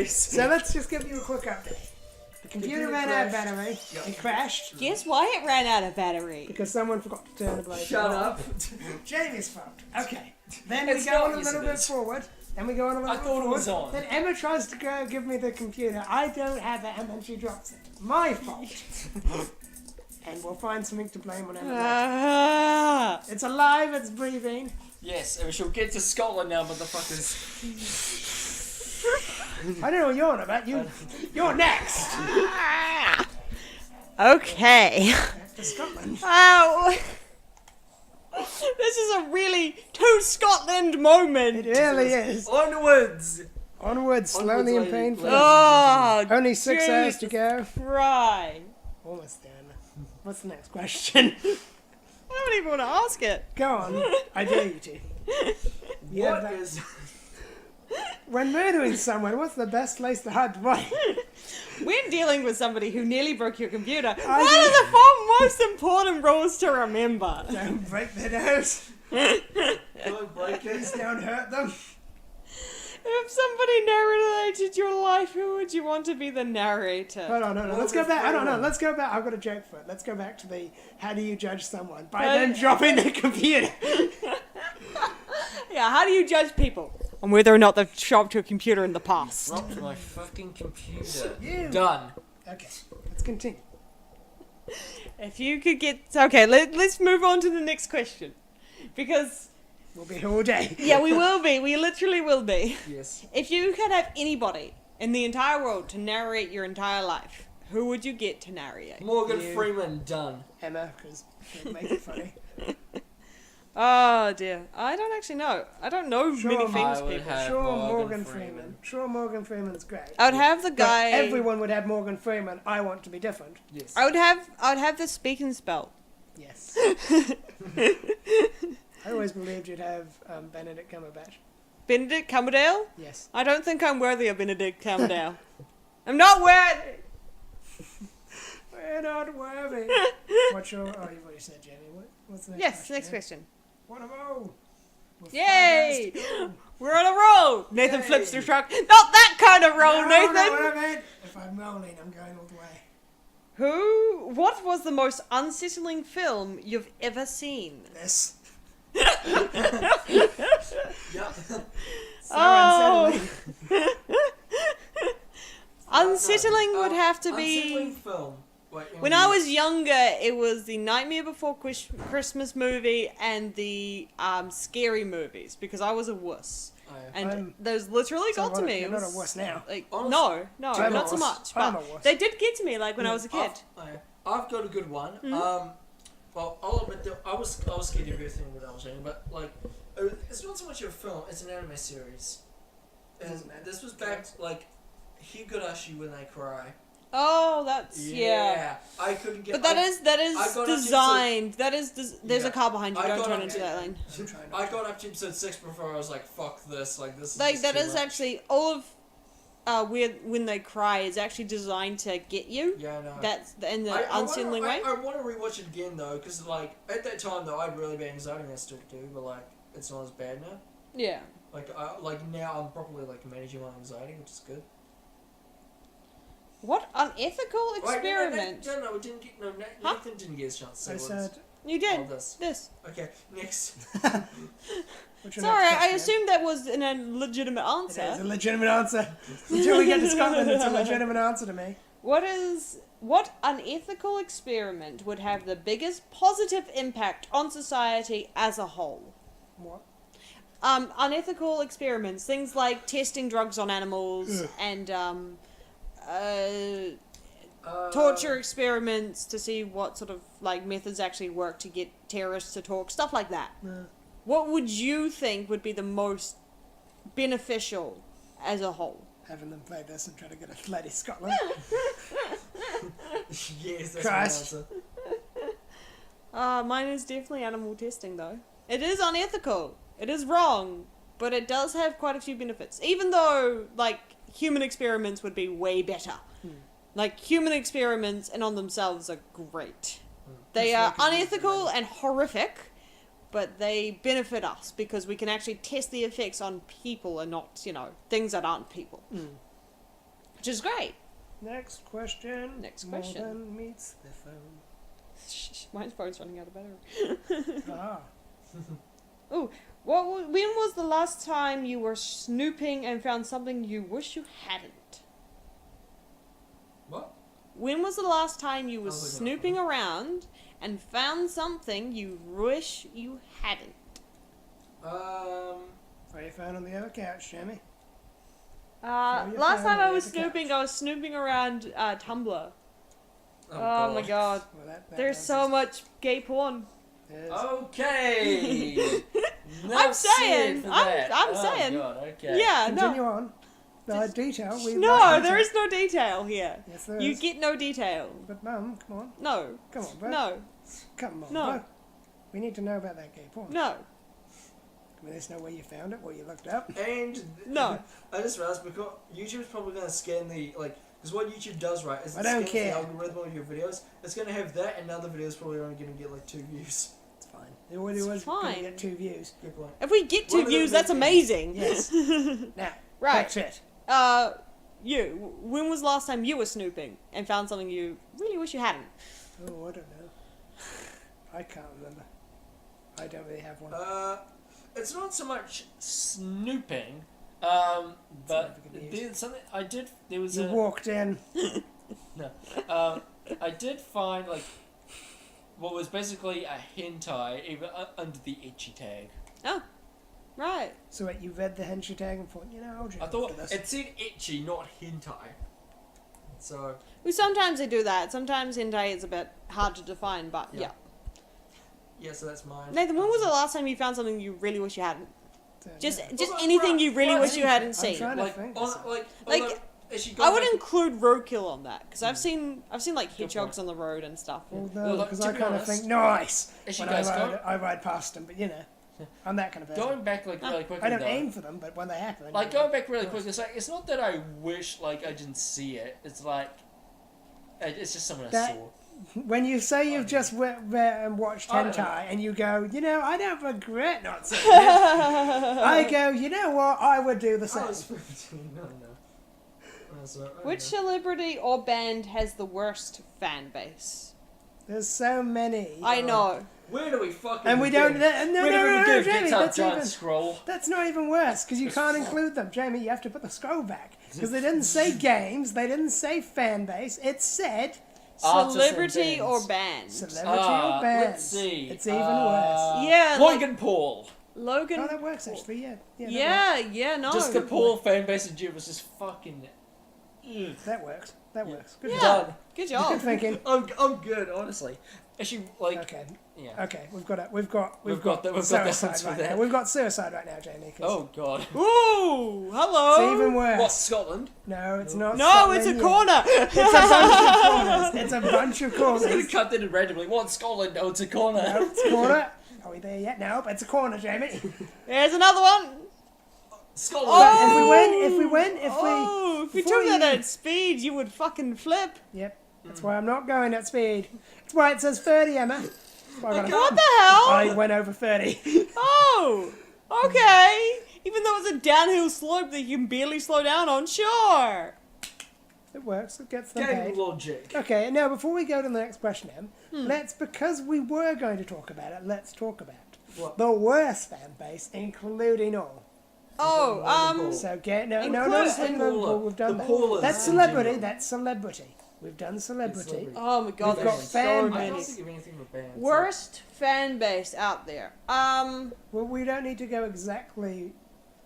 batteries. So let's just give you a quick update. The computer ran out of battery. Yep. It crashed Guess why it ran out of battery? because someone forgot to turn the blade Shut off. up. Jamie's fault. Okay. Then It's we go not, on a yes, little it bit is. forward. Then we go on a little I bit thought it forward. was on. Then Emma tries to go give me the computer. I don't have it, and then she drops it. My fault. And we'll find something to blame on Emma later. Ah. It's alive, it's breathing. Yes, and we shall get to Scotland now, motherfuckers. I don't know what you're on about. You're next. Okay. Back to Scotland. Oh. This is a really to Scotland moment. It really is. Onwards! Onwards, slowly and lady. painfully. Oh, Only 6 hours to Jesus go. Christ. Almost done. What's the next question? I don't even want to ask it. Go on. I dare you to. Yeah, What that- is... When murdering someone, what's the best place to hide the body? When dealing with somebody who nearly broke your computer, what do- are the 4 most important rules to remember? Don't break their nose. Don't break Please it. don't hurt them. If somebody narrated your life, who would you want to be the narrator? Hold on, hold on. Let's go back. I don't know. Let's go back. I've got a joke for it. Let's go back to the how do you judge someone? By them dropping the computer. Yeah, how do you judge people? On whether or not they've shopped your computer in the past. Dropped my fucking computer. You. Done. Okay, let's continue. If you could get... Okay, let's move on to the next question. Because, We'll be here all day. yeah, we will be. We literally will be. Yes. If you could have anybody in the entire world to narrate your entire life, who would you get to narrate? Morgan You. Freeman, done. Emma, because she'll make it funny. Oh, dear. I don't actually know. I don't know Sure, many I famous would people. have- Sure, Morgan Morgan Freeman. Freeman. Sure, Morgan Freeman's great. I would have the But guy... everyone would have Morgan Freeman. I want to be different. Yes. I would have the speak and spell. Yes. I always believed you'd have Benedict Cumberbatch. Benedict Cumberbatch? Yes. I don't think I'm worthy of Benedict Cumberbatch. I'm not worthy! We're not worthy. What's your... Oh, you've already said, Jamie. What's the next Yes, question? next question. One of all. With 5 Yay! hours to go. We're on a roll! Nathan Yay. flips the truck. Not that kind of roll, No, Nathan! no, what I meant. If I'm rolling, I'm going all the way. What was the most unsettling film you've ever seen? This. Yeah. So Oh. unsettling. Unsettling would have to Unsettling be... film. Wait, When I was younger, it was the Nightmare Before Christmas movie and the scary movies, because I was a wuss. Oh, yeah. And I'm- those literally So got to what, me. you're It not a was- wuss now. Like, Honest- no, I'm a not so wuss. much. I'm But a wuss. they did get to me, like, when I was a kid. I've got a good one. Hmm? Well, I'll admit that I was scared of everything when I was young, but like, it's not so much a film; it's an anime series. And Isn't it? this was back like Higurashi When They Cry. Oh, that's... Yeah. I couldn't get. But that is I got up to designed. That is there's Yeah. a car behind you. I Don't got turn up into to- that lane. I'm trying not I to. got up to episode 6 before I was like, "Fuck this!" Like this. Like is that too is much. actually all of when they cry is actually designed to get you. Yeah, I know. That's in the I unsettling wanna, way. I want to rewatch it again though, because like at that time though, I had really bad anxiety, and I still do, but like it's not as bad now. Yeah. Like now I'm properly like managing my anxiety, which is good. What unethical experiment? No, we didn't get. No, Huh? Nathan didn't get a chance to I say what said... You all did this. this. Okay, next. What's your Sorry, next I question? assumed that was a legitimate It is a answer. legitimate answer. Until we get to Scotland, it's a legitimate answer to me. What unethical experiment would have the biggest positive impact on society as a whole? What? Unethical experiments, things like testing drugs on animals Ugh. and torture experiments to see what sort of like methods actually work to get terrorists to talk, stuff like that. What would you think would be the most beneficial as a whole? Having them play this and try to get a bloody Scotland. Yes, that's Christ. my answer. Mine is definitely animal testing, though. It is unethical. It is wrong, but it does have quite a few benefits. Even though, like, human experiments would be way better. Like, human experiments in on themselves are great. They are unethical and horrific, but they benefit us because we can actually test the effects on people and not, things that aren't people. which is great. Next question. Next question. Morgan meets the phone. My phone's running out of battery. Ah. When was the last time you were snooping and found something you wish you hadn't? What? When was the last time you were I'll look it up. snooping around and found something you wish you hadn't? What you found on the other couch, Jamie? your Last phone time I on was the couch. snooping, I was snooping around Tumblr. Oh, My god. Well, that There's so much gay porn. Yes. Okay. I'm saying, I'm I'm saying. Oh God, okay. Yeah, Continue no. on. The detail. No, there is no detail here. Yes, there You is. get no detail. But Mum, come on. No. Come on, bro. No. Come on, No. bro. We need to know about that gay porn. No. Let us know where you found it, what you looked up. And No. I just realized because YouTube's probably gonna scan the because what YouTube does right is I it don't scans care. the algorithm of your videos. It's gonna have that, and other videos probably only gonna get like 2 views. It's fine. It already was going fine. to get 2 views. Good point. If we get 2 One of them views, that's big amazing. Yes. Now, Right. that's it. You. When was the last time you were snooping and found something you really wish you hadn't? Oh, I don't know. I can't remember. I don't really have one. It's not so much snooping, but Significant news. there's something I did. There was You a walked in. I did find like what was basically a hentai even under the itchy tag. Oh. Right. So what, you read the hentai tag and thought, I'll just I go thought for this. it said itchy, not hentai. So Well, sometimes they do that. Sometimes hentai is a bit hard to define, but Yeah. yeah. yeah, so that's mine. Nathan, when was the last time you found something you really wish you hadn't? Just Yeah. just Well, anything right, you really right. wish you hadn't I'm seen. trying to like think. on Like, although, is she I going would back- include roadkill on that because I've seen like Good hedgehogs point. on the road and stuff. Well, Well, no, look, because to I be kind of honest, think, nice. as you When guys I ride past them, but I'm that kind of person. going back like really quickly I don't though, aim for them, but when they happen. like going back really quick, it's like it's not that I wish like I didn't see it. It's like it's just something I That- saw. When you say you've just read and watched I don't hentai and you go, I don't regret not seeing it. I go, you know what? I would do the I same. was 15. No. So, I don't Which know. celebrity or band has the worst fan base? There's so many. I know. Where do we fucking And we begin? don't. No, Where do we no, begin? Jamie, Get our that's giant even. scroll. That's not even worse because you can't include them, Jamie. You have to put the scroll back because they didn't say games. They didn't say fan base. It said Artists and Celebrity or bands. band? celebrity or band. Let's see. It's even worse. Yeah, like- Logan Paul. Logan. Oh, that works actually. Yeah. Yeah, no. Just the Paul fan base in June was just fucking. Ugh. That works. That works. Good Yeah. job. Done. Good Good job. thinking. I'm good, honestly. Actually, like, Okay. yeah. Okay. We've got the suicide answer right there. now. We've got suicide right now, Jamie. 'Cause Oh god. Ooh, hello. It's even worse. What, Scotland? No, it's not. No, it's a Scotland yet. corner. It's a bunch of corners. It's a bunch of I'm just gonna corners. cut that in randomly. What, Scotland? No, it's a corner. No, it's a corner. Are we there yet? No, but it's a corner, Jamie. There's another one. Scotland. Oh. If we win, Oh, if you before took that you- at speed, you would fucking flip. Yep. That's why I'm not going at speed. That's why it says 30, Emma. That's why I got What the hell? I went over 30. Oh, okay. Even though it's a downhill slope that you can barely slow down on, sure. It works. It gets them Game paid. logic. Okay, now before we go to the next question, Em, because we were going to talk about it, let's talk about What? the worst fan base, including all. Oh, Cool. So get no, Including we've done the that. Paulers That's in celebrity. general. That's celebrity. We've done celebrity. celebrity. oh my god, We've got there's fan so base. I many. can't think of anything with bands. Worst fan base out there. Well, we don't need to go exactly.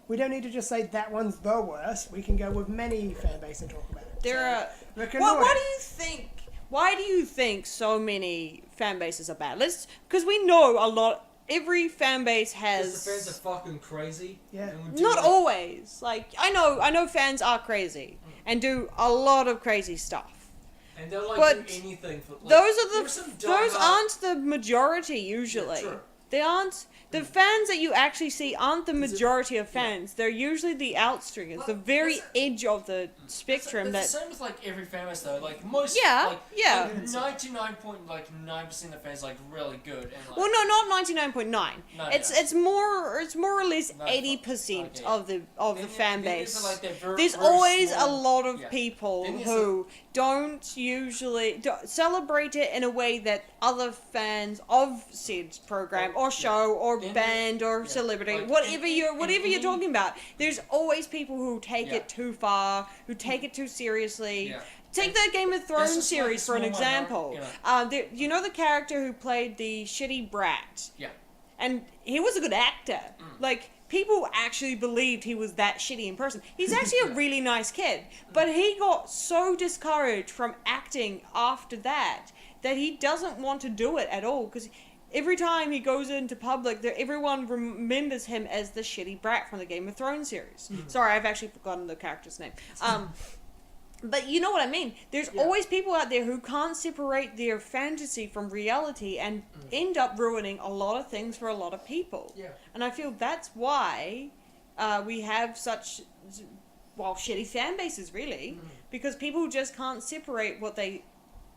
We don't need to just say that one's the worst. We can go with many fan base and talk about it. There are. Rick and What? Morty. Why do you think? Why do you think so many fan bases are bad? Because we know a lot. Every fan base Because the fans has. are fucking crazy. Yeah. and we do Not like- always. Like I know fans are crazy and do a lot of crazy stuff. And they'll like But do anything for. Like, Those are there were some those diehard- aren't the majority usually. Yeah, true. They aren't. The fans that you actually see aren't the Is it- majority of fans. They're usually the outstringers, Well, the very is edge of the spectrum. It's That the same with like every fan base though. Like most, Yeah, like, yeah. like 99.9% of fans like really good and like. well, no, not 99.9. No, It's yeah. it's more or less No, 80% okay. of the Then- fan then there's, base. like, that very- There's very always a small- lot of yeah. people Then there's who don't usually celebrate it in a way that other fans of said program or show or Then band or yeah. celebrity, Like, whatever in- you're in whatever you're any- talking about. There's always people who take Yeah. it too far, who take it too seriously. Yeah. Take the Game of Thrones just like a series for an small example. minority, You know the character who played the shitty brat? Yeah. And he was a good actor. Like, people actually believed he was that shitty in person. He's actually a Yeah. really nice kid. But he got so discouraged from acting after that he doesn't want to do it at all. Because every time he goes into public, everyone remembers him as the shitty brat from the Game of Thrones series. Sorry, I've actually forgotten the character's name. But you know what I mean. There's Yeah. always people out there who can't separate their fantasy from reality and end up ruining a lot of things for a lot of people. Yeah. And I feel that's why we have such, shitty fan bases, really. Because people just can't separate what they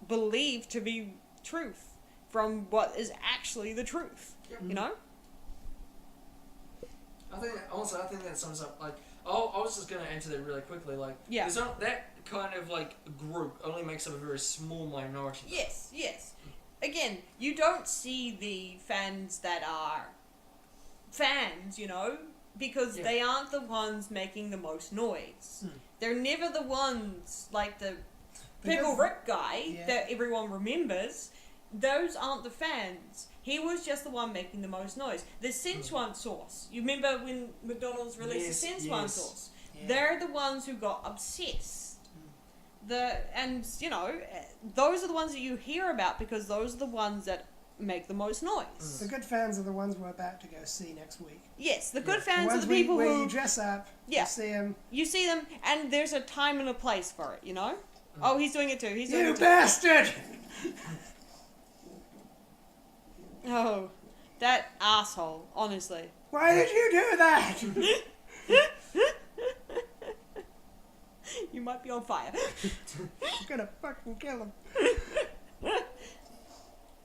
believe to be truth from what is actually the truth. Yep. You know? I think that sums up like I was just gonna answer that really quickly. Like Yeah. there's not that kind of like group only makes up a very small minority. Yes, yes. Again, you don't see the fans that are fans, you know, because Yeah. they aren't the ones making the most noise. They're never the ones like the Pickle Because- Rick guy Yeah. that everyone remembers. Those aren't the fans. He was just the one making the most noise. The Szechuan sauce. You remember when McDonald's released the Yes, Szechuan yes. sauce? Yeah. They're the ones who got obsessed. Those are the ones that you hear about because those are the ones that make the most noise. The good fans are the ones we're about to go see next week. Yes, the good The fans are ones the people where who you dress up, Yeah. you see them. you see them, and there's a time and a place for it. You know. Oh, he's doing it too. He's doing You it too. bastard! Oh, that asshole. Honestly. Why did you do that? You might be on fire. I'm gonna fucking kill him.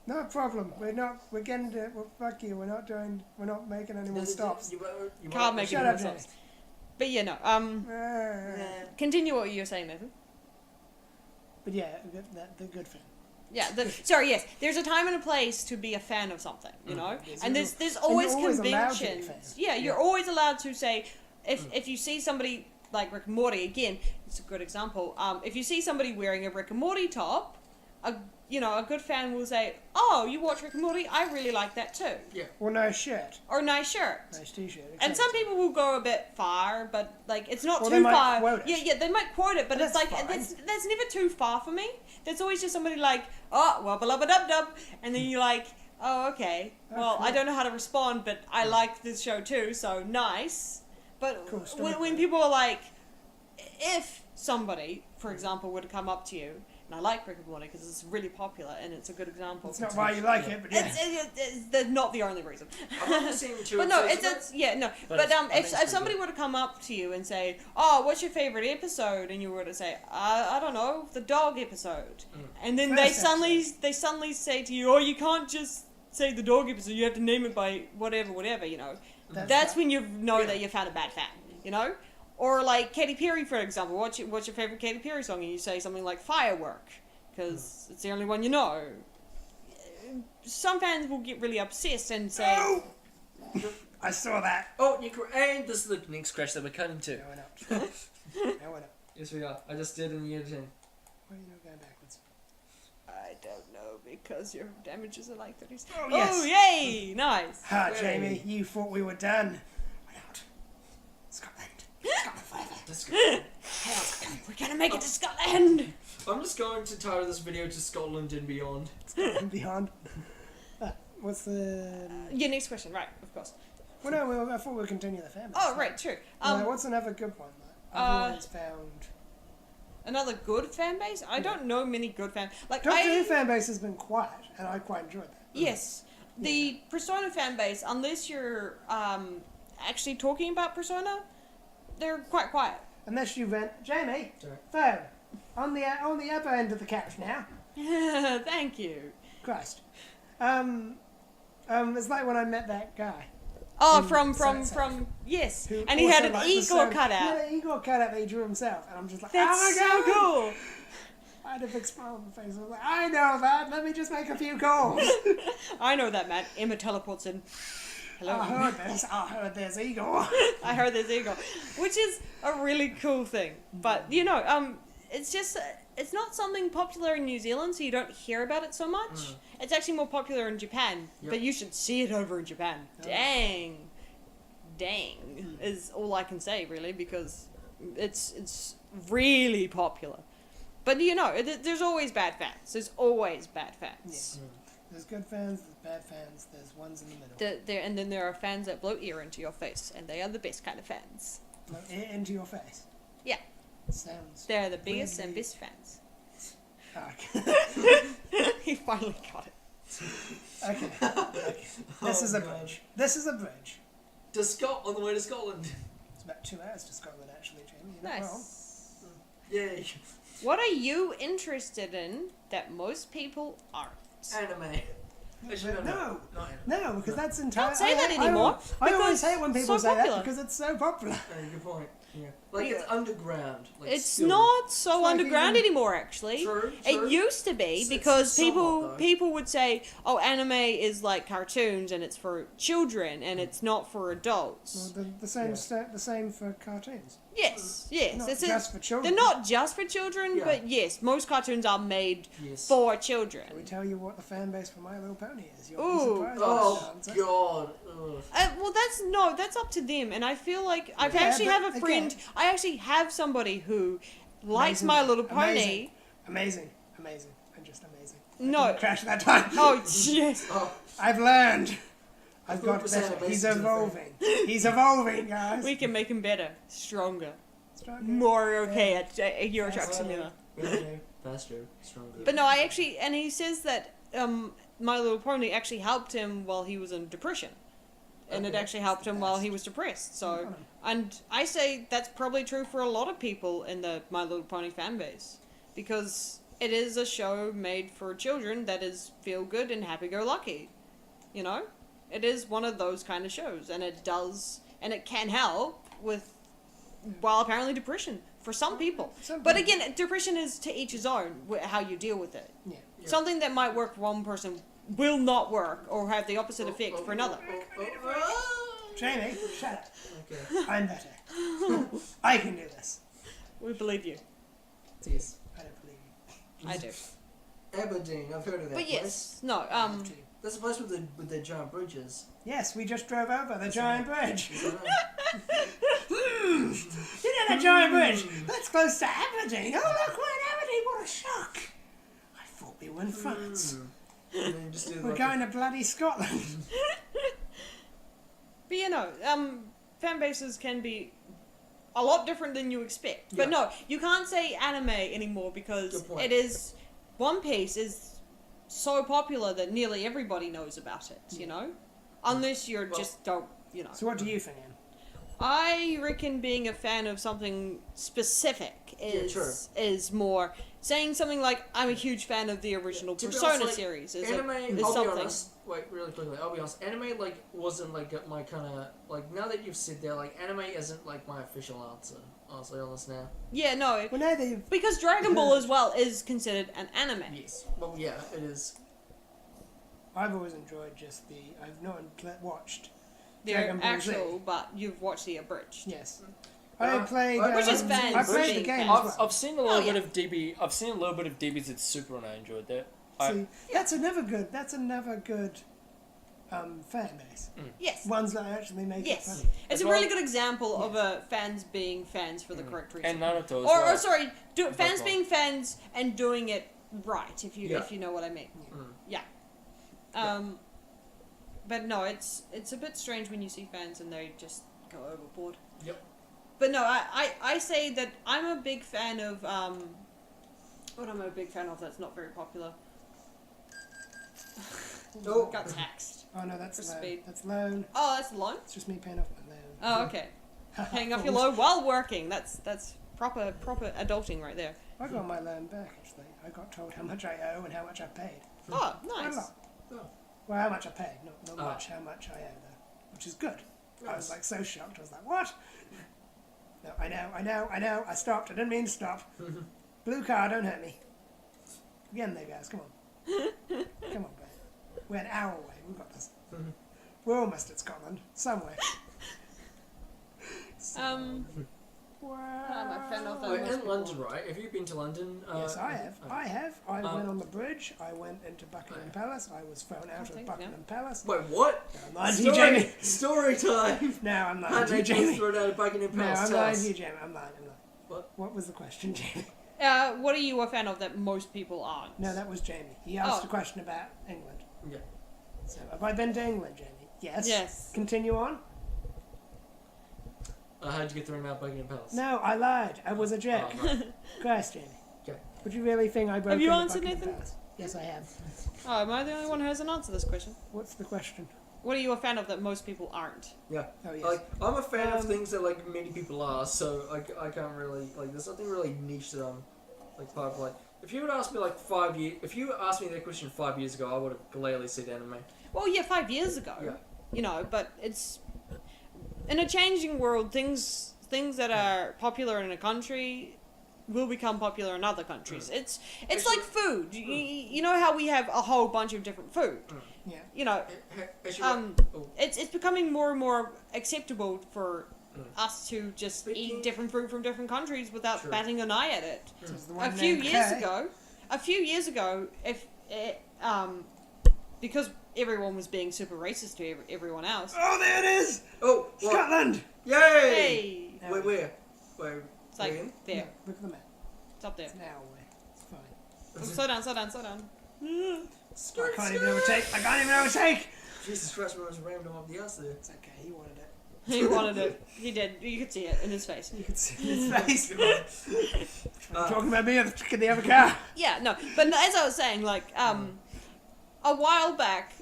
No problem. We're getting to. Well, fuck you. We're not making any more stops. Can't make Shut any up, more Jamie. sense. But yeah, no. Continue what you were saying, Nathan. But yeah, the good fan. Yeah. Sorry. Yes. There's a time and a place to be a fan of something. You know. And there's always you're always allowed to be a conventions. fan. Yeah. You're always allowed to say if you see somebody like Rick and Morty again. It's a good example. If you see somebody wearing a Rick and Morty top, a good fan will say, "Oh, you watch Rick and Morty? I really like that too." Yeah. Or nice shirt, Or nice shirt. nice t-shirt. And etc. some people will go a bit far, but like it's not Or too they might far. quote it. Yeah, they might quote it, but it's That's like fine. that's never too far for me. That's always just somebody like, oh, wubba lubba dub dub, and then you're like, oh, okay. Well, I cool. don't know how to respond, but I like this show too, so nice. But Cool story. when people are like, if somebody, for example, were to come up to you, and I like Rick and Morty because it's really popular and it's a good example. It's not why you like it, but yeah. It's not the only reason. I've only seen two But no, episodes of it's yeah, no. But But it's- I think if it's somebody pretty were to come up to you and say, "Oh, what's your favorite episode?" and you were to say, "I don't know, the dog episode," and then First they suddenly say to you, "Oh, you can't just say the dog episode. You have to name it by whatever." You know, that's when you know that you found a bad fan. You know. Or like Katy Perry, for example. What's your favorite Katy Perry song? And you say something like "Firework," because it's the only one you know. Some fans will get really obsessed and say, Oh! I saw that. Oh, and this is the next crash that we're cutting to. No, we're not. No, we're not. Yes, we are. I just did in the editing. Why are you not going backwards? I don't know, because your damages are like 30. Oh, yes. Oh, yay! Nice. Ha, Yay. Jamie, you thought we were done. We're not. Scotland. Scotland forever. Let's go. We're gonna make it to Scotland! I'm just going to title this video to Scotland and Beyond. Scotland beyond. What's the... Your next question, right, of course. Well, no, I thought we'd continue the family. Oh, right, true. What's another good one that everyone's found? Another good fan base? I don't know many good fan... Like, Doctor Who fan base has been quiet, and I quite enjoyed that. Yes. the Persona fan base, unless you're actually talking about Persona, they're quite quiet. Unless you went, Jamie, Sorry. phone, on the upper end of the couch now. Thank you. Christ. It's like when I met that guy. Oh, In from South. yes, Who and he had also an liked the Igor song- cutout. He had an Igor cutout that he drew himself, and I'm just like, That's oh my so god, cool. I had a big smile on my face. I was like, I know that. Let me just make a few calls. I know that, man. Emma teleports in. Hello. I heard this. I heard there's Igor. I heard there's Igor, which is a really cool thing. But it's just it's not something popular in New Zealand, so you don't hear about it so much. It's actually more popular in Japan, Yep. but you should see it over in Japan. Oh. Dang is all I can say really, because it's really popular. But there's always bad fans. There's always bad fans. There's good fans, there's bad fans, there's ones in the middle. And then there are fans that blow air into your face, and they are the best kind of fans. No, into your face. Yeah. Sounds. They're the biggest and weirdly- best fans. Okay. He finally got it. Okay. This is a God. bridge. This is a bridge. On the way to Scotland. It's about 2 hours to Scotland, actually, Jamie. You're not wrong. Nice. Yay. What are you interested in that most people aren't? Anime. Actually, No. Not anime. No, because that's entirely. Don't say that anymore, I always because hate when people so say popular. that because it's so popular. Good point. Yeah. Like it's underground. Like It's still. not so It's like underground even- anymore, actually. True. It used to be It's because somewhat, though. people would say, "Oh, anime is like cartoons and it's for children and it's not for adults." Well, the same Yeah. the same for cartoons. Yes, Not it's just for children. they're not just for children, Yeah. but yes, most cartoons are made Yes. for Can we children. tell you what the fan base for My Little Pony is? You'll Ooh. be surprised. Oh by that God. Ugh. Well, that's up to them, and I feel like I Yeah, actually but have a friend. again- I actually have somebody who likes Amazing. My Little Pony. Amazing. Amazing. Amazing. I'm just amazing. I No. didn't crash that time. Oh yes. Oh, I've learned. I've got 100% better. He's amazing to the evolving. He's evolving, guys. We can make him better, stronger, Stronger. more okay at Euro Truck That's Simulator. better, faster, stronger. But no, I actually, and he says that My Little Pony actually helped him while he was in depression, and it Okay. actually helped him while he was depressed. So, Got him. and I say that's probably true for a lot of people in the My Little Pony fan base, because it is a show made for children that is feel good and happy go lucky. You know, it is one of those kind of shows, and it does, and it can help with, well, apparently depression for some people. Some But people. again, depression is to each his own, how you deal with it. Yeah. Yeah. Something that might work for one person will not work or have the opposite effect for another. Jamie, shut up. Okay. I'm better. I can do this. We believe you. Yes. I don't believe you. I do. Aberdeen, I've heard of that But place. yes, no, That's the place with the giant bridges. Yes, we just drove over the giant bridge. Is that right? You know the giant bridge? That's close to Aberdeen. Oh, look, we're in Aberdeen. What a shock. I thought we were in France. And then you just do We're like going to bloody Scotland. but fan bases can be a lot different than you expect. But Yeah. no, you can't say anime anymore because Good point. it is, One Piece is so popular that nearly everybody knows about it, you know? Unless you're Well- just don't, you know. So what do you think, Anne? I reckon being a fan of something specific is true. is more saying something like I'm a huge fan of the original To be Persona honest, like, series is, anime, is I'll something. be honest. Wait, really quickly. I'll be honest. Anime wasn't my kind of now that you've said that anime isn't my official answer. Honestly, honest now. Yeah, no, Well, now that you've... because Dragon Ball as well is considered an anime. Yes. Well, yeah, it is. I've always enjoyed just the... I've not watched They're Dragon Ball Z. actual, but you've watched the abridged. Yes. I played... Which is fans I played the being game fans. as well. I've seen a little yeah. bit of DB. I've seen a little bit of DBZ Super, and I enjoyed that. See, that's another good fan base. Yes. Ones that actually make it Yes. funny. It's As a well- really good example of fans being fans for the correct reason. And Naruto as or well. sorry, fans Pokemon. being fans and doing it right, if you Yeah. if you know what I mean. Mm. Yeah. But no, it's a bit strange when you see fans and they just go overboard. Yep. But no, I say that I'm a big fan of what am I a big fan of that's not very popular? Oh. Got taxed. Oh no, that's For loan. speed. That's loan. Oh, that's a loan. It's just me paying off my loan. Oh, okay. Paying off your loan while working. That's proper adulting right there. I got my loan back actually. I got told how much I owe and how much I paid. Oh, Quite a nice. lot. Oh. Well, how much I paid, not Ah. much. How much I owe though, which is good. I was Nice. like so shocked. I was like, what? No, I know. I stopped. I didn't mean to stop. Blue car, don't hurt me. Again, there, guys. Come on. Come on, guys. We're an hour away. We've got this. We're almost at Scotland. Somewhere. I'm a fan of Oh, that. in London, right? Have you been to London? Yes, I have. oh. I have. I went on the bridge. I went into Buckingham Oh. Palace. I was thrown out of thank you. Buckingham Palace. Wait, what? No, I'm lying to you, Jamie. Story time! No, I'm lying How to you, Nick was Jamie. thrown out of Buckingham No, Palace. I'm Tell lying us. to you, Jamie. I'm lying. What? What was the question, Jamie? What are you a fan of that most people aren't? No, that was Jamie. He asked Oh. a question about England. Yeah. So, have I been to England, Jamie? Yes. Yes. Continue on. How'd you get thrown out of Buckingham Palace? No, I lied. I was a jerk. Oh, right. Christ, Jamie. Okay. Would you really think I broke Have you into answered, Buckingham Nathan? Palace? Yes, I have. Oh, am I the only one who hasn't answered this question? What's the question? What are you a fan of that most people aren't? Yeah. Oh, yes. Like, I'm a fan of Um, things that, like, many people are, so I can't really, like, there's nothing really niche that I'm, like, part of, like, if you would ask me, like, if you asked me that question 5 years ago, I would have gladly said anime. Well, yeah, 5 years ago. Yeah. You know, but it's in a changing world. Things that are popular in a country will become popular in other countries. It's Actually- like food. You know how we have a whole bunch of different food. Yeah. You know, Actually, oh. it's becoming more and more acceptable for us to just Speaking- eat different fruit from different countries without True. batting an eye at it. So it's the A one few named years Kay. ago, if because everyone was being super racist to everyone else. Oh, there it is! Oh, what? Scotland! Yay! Hey, Now Wait, where? Wait, it's like where? there, Look at the map. it's up there. It's an hour away. It's fine. Oh, slow down. I can't even overtake! Jesus Christ, we almost rammed him up the ass there. It's okay, he wanted it. He wanted it. He did. You could see it in his face. You can see his face. Uh, Talking about me in the other car. Yeah, no. But as I was saying, like, a while back,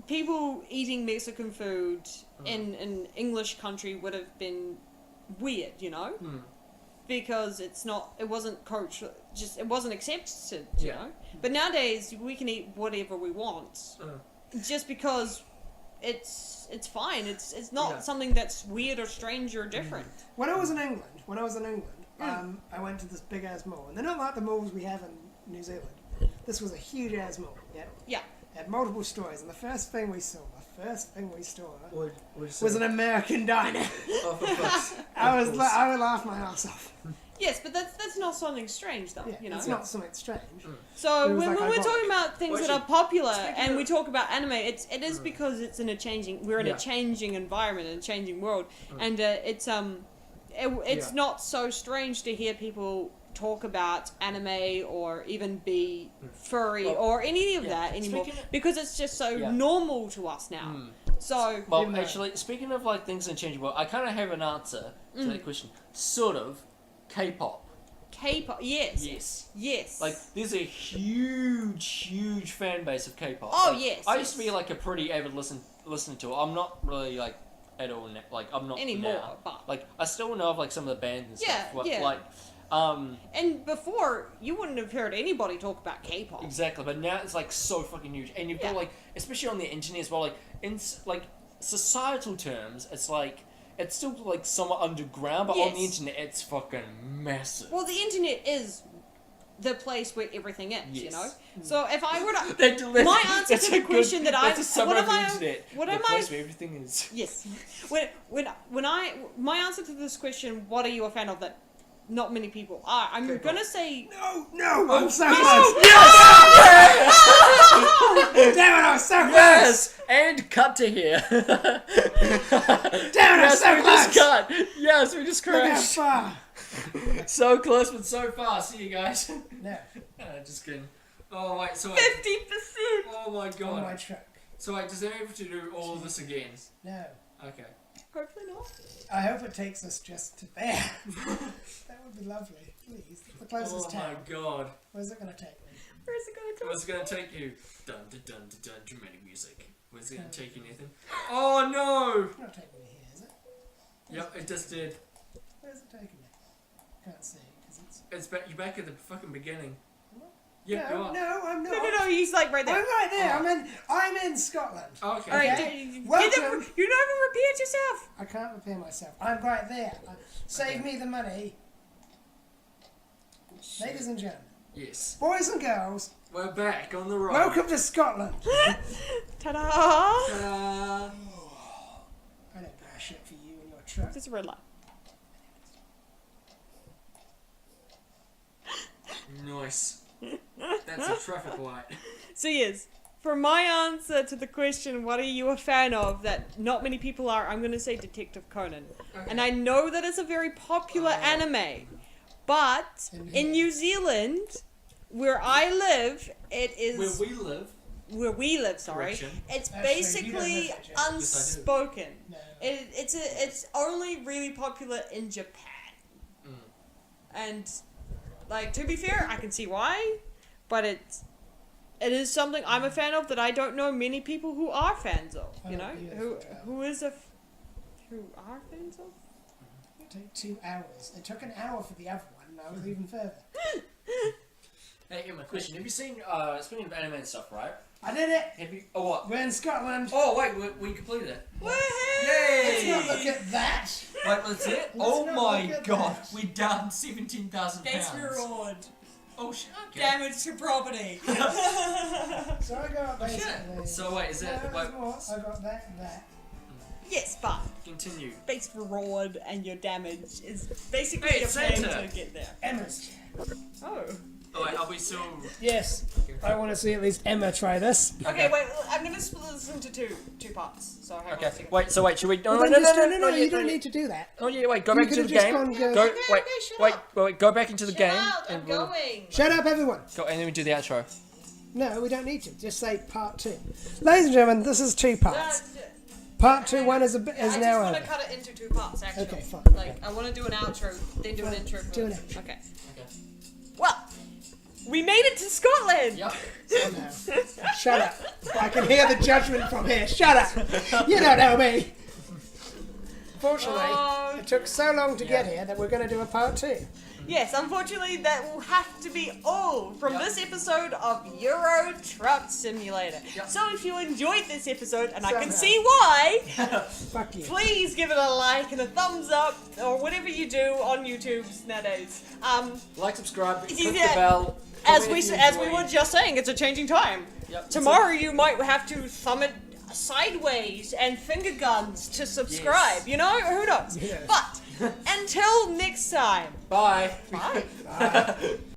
people eating Mexican food in an English country would have been weird, you know? Because it wasn't it wasn't accepted, you Yeah. know? But nowadays, we can eat whatever we want. Just because it's fine. It's not Yeah. something that's weird or strange or different. When I was in England, I went to this big ass mall, and they're not like the malls we have in New Zealand. This was a huge ass mall. Yeah. Yeah. It had multiple stores, and the first thing we saw What was an American diner. Oh, for fuck's I of would course. laugh my ass off. Yes, but that's not something strange, though. Yeah, You know. it's not something strange. So It was when, like when we're ironic. talking about things Well, that are popular speaking and of- we talk about anime, it is because it's in a changing. We're in Yeah. a changing environment and a changing world, and it's Yeah. not so strange to hear people talk about anime or even be furry Well, or any of yeah. that anymore Speaking of- because it's just so Yeah. normal to us now. So Well, Even though- actually, speaking of like things in changing world, I kind of have an answer to that question. Sort of, K-pop. K-pop, yes, Yes. Like, there's a huge fan base of K-pop. Oh, Like, yes, I used to yes. be like a pretty avid listener to it. I'm not really like at all like I'm not Anymore, now. but- Like I still know of like some of the bands and Yeah, stuff. But, yeah. Like, and before you wouldn't have heard anybody talk about K-pop. exactly. But now it's like so fucking huge, and you've got Yeah. like, especially on the internet as well. Like in like societal terms, it's like. It's still like somewhat underground, but on the Yes. internet, it's fucking massive. Well, the internet is the place where everything is, you Yes. know. So if I were to, That- my answer that's to the a good- question that I, that's a summary what of am the I, internet. what the am place I? where everything is. Yes, my answer to this question, what are you a fan of that not many people are? I'm K-pop. gonna say. No, I'm so No! close. Damn it, I was so close. Yes, and cut to here. Damn it, I'm Yes, so we close. just cut. Yes, we just Look how crashed. far. So close, but so far. See you guys. No, Just kidding. Oh wait, so 50%. oh my on god. my truck. So wait, does anyone have to do all of this again? No. Okay. Hopefully not. I hope it takes us just to there. That would be lovely. Please. The closest Oh my town. god. Where's it going to take me? Where's it gonna go? What's it gonna take you? Dun dun dun dun dun. Dramatic music. Where's it gonna take you, Nathan? Oh no! It's not taking me here, is it? Yep, it just did. Where's it taking me? Can't see because it's. It's back. You're back at the fucking beginning. What? Yep, you no, are. no, I'm not. No, he's like right I'm there. right there. Oh. I'm in Scotland. Oh, okay. All right, Okay. welcome. Welcome. You never repeat yourself. I can't repair myself. I'm right there. Save me the money. Ladies and gentlemen, Yes. boys and girls, We're back on the road. welcome to Scotland. Ta-da! Ta-da. I don't give a shit for you and your truck. There's a red light. Nice. That's a traffic light. So yes, for my answer to the question, what are you a fan of that not many people are, I'm going to say Detective Conan. Okay. And I know that it's a very popular Oh. anime, but in New Zealand, where I live, it is... Where we live. sorry. Correction. It's Actually, you don't basically live there, Jack. Yes, I do. unspoken. No. It's only really popular in Japan. Mm. And, like, to be fair, I can see why, but it is something I'm a fan of that I don't know many people who are fans of, you know? Who are fans of? It took 2 hours. It took an hour for the other one, and I was even further. Hey, Emma, question. Have you seen, speaking of anime and stuff, right? I did it. Have you, oh what? We're in Scotland. Oh wait, we completed it. Let's Yay! not look at that. Wait, that's it? Let's Oh not my look at god, that. we down 17,000 pounds. reward. Oh shit, okay. Damage to property. So I got basically. Shit. So wait, is No, that, there's wait, more. I got that and that. Yes, but continue. base reward and your damage is basically Hey, your plan Santa. to get there. Emma's. Oh. Oh wait, are we still... Yes. I want to see at least Emma try this. Okay, wait. I'm gonna split this into two parts. So hang on a Okay, second. wait, so wait, should we... No, Well, no, then no, just no, do- no, you don't need to do that. Oh yeah, wait, go You back into could've the just game. gone go- Go, Okay, wait, shut wait, up. wait, go back into the Shut game. out, I'm and we'll... going. Shut up, everyone. Go, and then we do the outro. No, we don't need to. Just say part 2. Ladies and gentlemen, this is 2 parts. Part 2, one is I now just want over. to cut it into 2 parts, actually. Okay, fine. Like, I want to do an outro, then do an intro. Do an first. outro. Okay. Okay. Well, we made it to Scotland. Yep. Somehow. Shut up. I can hear the judgment from here. Shut up. You don't know me. Fortunately, Oh, it took so long to get here that we're going to do a part 2. yes, unfortunately, that will have to be all from Yep. this episode of Euro Truck Simulator. Yep. So if you enjoyed this episode, and I can Somehow. see why, Fuck you. please give it a like and a thumbs up, or whatever you do on YouTube nowadays. Like, subscribe, click Yeah. the bell. As comment we if you as we enjoyed. were just saying, it's a changing time. Yep. Tomorrow you might have to thumb it sideways and finger guns to subscribe. Yes. You know, who knows? Yes. But until next time. Bye. Bye. Bye.